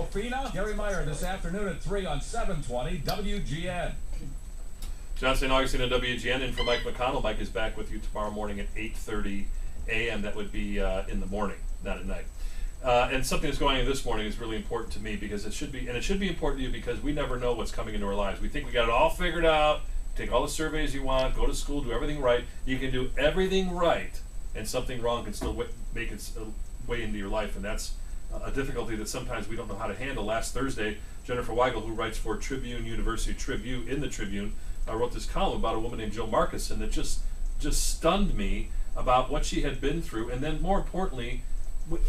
Aquafina, Gary Meyer this afternoon at 3 on 720 WGN. John St. Augustine on WGN, in for Mike McConnell. Mike is back with you tomorrow morning at 8:30 a.m. That would be in the morning, not at night. And something that's going on this morning is really important to me because it should be important to you because we never know what's coming into our lives. We think we got it all figured out, take all the surveys you want, go to school, do everything right. You can do everything right, and something wrong can still make its way into your life, and that's a difficulty that sometimes we don't know how to handle. Last Thursday, Jennifer Weigel, who writes for Tribune University Tribune in the Tribune, wrote this column about a woman named Jill Markison that just stunned me about what she had been through, and then more importantly,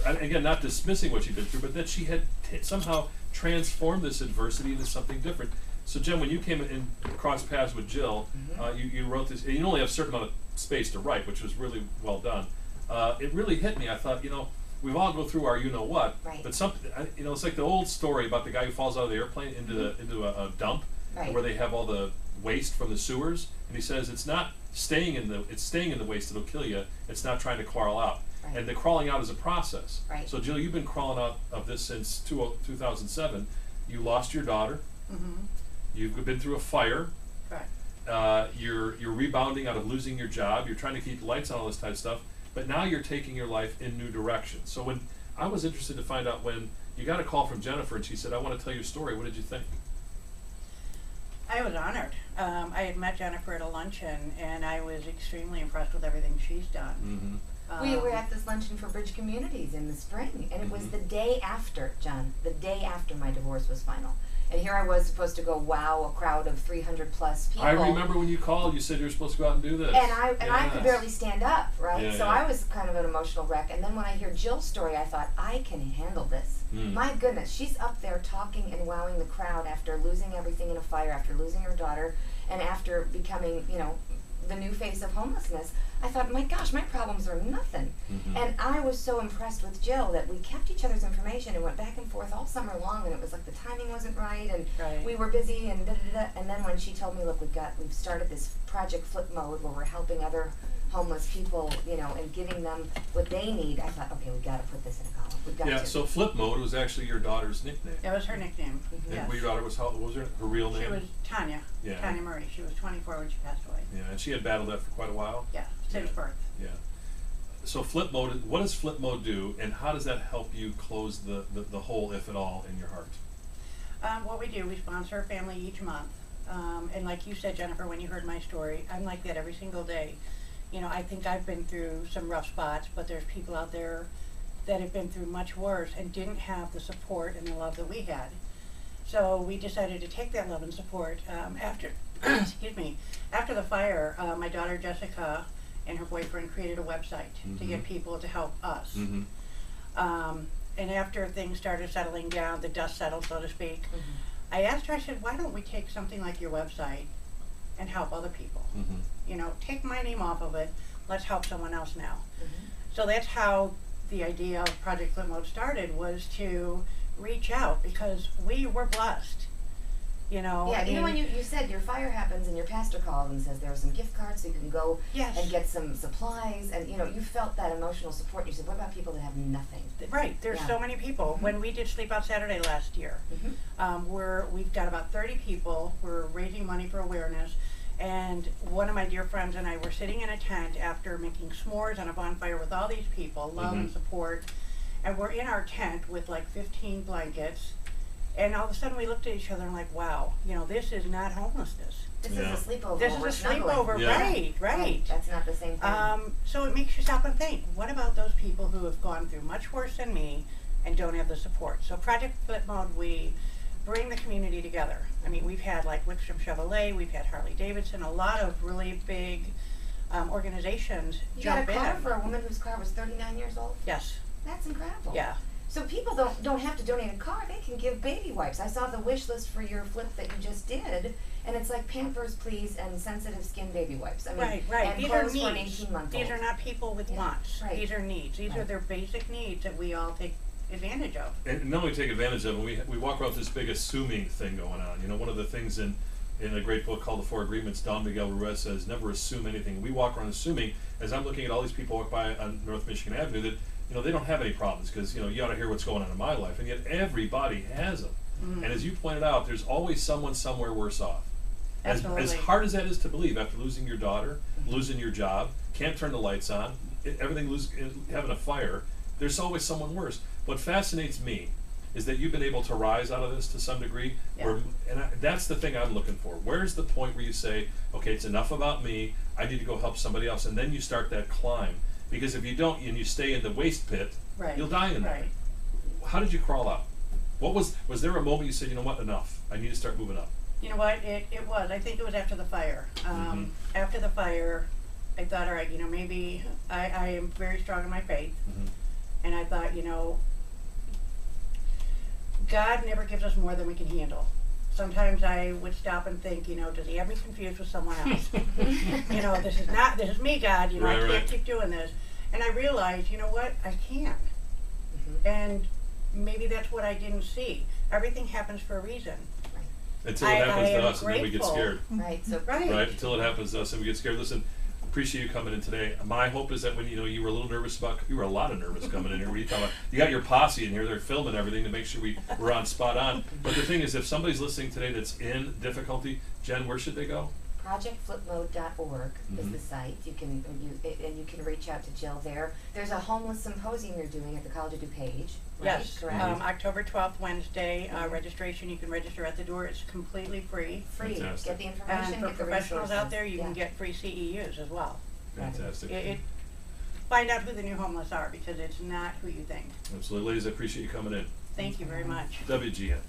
again, not dismissing what she'd been through, but that she had somehow transformed this adversity into something different. So Jen, when you came in crossed paths with Jill, you wrote this, and you only have a certain amount of space to write, which was really well done. It really hit me. I thought, we've all go through our you-know-what, right. But something, it's like the old story about the guy who falls out of the airplane into a dump, right. Where they have all the waste from the sewers, and he says it's not staying in the waste that'll kill you. It's not trying to crawl out, right. And the crawling out is a process. Right. So Jill, you've been crawling out of this since 2007. You lost your daughter. Mm-hmm. You've been through a fire. Right. You're rebounding out of losing your job. You're trying to keep the lights on, all this type of stuff. But now you're taking your life in new directions. So when I was interested to find out when you got a call from Jennifer and she said, "I want to tell your story," what did you think? I was honored. I had met Jennifer at a luncheon, and I was extremely impressed with everything she's done. Mm-hmm. We were at this luncheon for Bridge Communities in the spring, and it was the day after, John, the day after my divorce was final. And here I was supposed to go wow a crowd of 300 plus people. I remember when you called, you said you were supposed to go out and do this. And I could barely stand up, right? Yeah, so yeah. I was kind of an emotional wreck. And then when I hear Jill's story, I thought, I can handle this. My goodness, she's up there talking and wowing the crowd after losing everything in a fire, after losing her daughter, and after becoming, the new face of homelessness. I thought, my gosh, my problems are nothing. And I was so impressed with Jill that we kept each other's information and went back and forth all summer long, and it was like the timing wasn't right, and we were busy, and da-da-da-da. And then when she told me, look, we've started this ProjectFlipmode where we're helping other homeless people, and giving them what they need, I thought, okay, we got to put this in a column. We've got to. So Flipmode was actually your daughter's nickname. That was her nickname. And your daughter was, what was her real name? She was Tanya. Yeah. Tanya Marie. She was 24 when she passed away. Yeah, and she had battled that for quite a while. Yeah, since birth. Yeah. So Flipmode, what does Flipmode do, and how does that help you close the hole, if at all, in your heart? What we do, we sponsor a family each month. And like you said, Jennifer, when you heard my story, I'm like that every single day. I think I've been through some rough spots, but there's people out there that have been through much worse and didn't have the support and the love that we had. So we decided to take that love and support after, excuse me, after the fire. My daughter Jessica and her boyfriend created a website to get people to help us. And after things started settling down, the dust settled, so to speak, I asked her, I said, why don't we take something like your website and help other people? Take my name off of it, let's help someone else now. So that's how the idea of Project Flipmode started, was to reach out, because we were blessed. Yeah, even when you said your fire happens and your pastor calls and says there are some gift cards so you can go and get some supplies, and you felt that emotional support. You said, what about people that have nothing? Right, there's so many people. When we did Sleep Out Saturday last year, we've got about 30 people. We're raising money for awareness, and one of my dear friends and I were sitting in a tent after making s'mores on a bonfire with all these people, love and support, and we're in our tent with like 15 blankets. And all of a sudden we looked at each other and like, wow, this is not homelessness. This is a sleepover. This is a sleepover, right. That's not the same thing. So it makes you stop and think, what about those people who have gone through much worse than me and don't have the support? So Project Flipmode, we bring the community together. I mean, we've had like Wickstrom Chevrolet, we've had Harley Davidson, a lot of really big organizations jump in. You got a car for a woman whose car was 39 years old? Yes. That's incredible. Yeah. So people don't have to donate a car, they can give baby wipes. I saw the wish list for your flip that you just did, and it's like Pampers, please, and sensitive skin baby wipes. I mean, right. And These are clothes for an needs. 18-month-old. These are not people with wants. These are needs. These are their basic needs that we all take advantage of. And not only take advantage of it, we walk around with this big assuming thing going on. One of the things in a great book called The Four Agreements, Don Miguel Ruiz says, never assume anything. We walk around assuming, as I'm looking at all these people walk by on North Michigan Avenue, that they don't have any problems because, you ought to hear what's going on in my life, and yet everybody has them. Mm. And as you pointed out, there's always someone somewhere worse off. As Absolutely. hard as that is to believe, after losing your daughter, losing your job, can't turn the lights on, having a fire, there's always someone worse. What fascinates me is that you've been able to rise out of this to some degree. Yeah. That's the thing I'm looking for. Where's the point where you say, okay, it's enough about me, I need to go help somebody else, and then you start that climb. Because if you don't, and you stay in the waste pit, Right. you'll die in there. Right. How did you crawl out? Was there a moment you said, you know what, enough, I need to start moving up? You know what, it was, I think it was after the fire. Mhm. After the fire, I thought, all right, maybe I am very strong in my faith. Mhm. And I thought, God never gives us more than we can handle. Sometimes I would stop and think, does he have me confused with someone else? This is me, God, I Right, can't right. keep doing this. And I realized, you know what, I can. And maybe that's what I didn't see. Everything happens for a reason. Until it I happens to am us, and then we get grateful. scared. Right. So Right. Right, until it happens to us and we get scared. Listen, appreciate you coming in today. My hope is that when you were a little nervous you were a lot of nervous coming in here. What are you talking about? You got your posse in here, they're filming everything to make sure we're on spot on. But the thing is, if somebody's listening today that's in difficulty, Jen, where should they go? ProjectFlipmode.org is the site. You can reach out to Jill there. There's a homeless symposium you're doing at the College of DuPage. Right? Yes, Correct. October 12th, Wednesday, registration, you can register at the door, it's completely free. Free. Fantastic. Get the information. And for get the professionals resources. out there, you can get free CEUs as well. Fantastic. Find out who the new homeless are, because it's not who you think. Absolutely. Ladies, I appreciate you coming in. Thank you very much. WGN.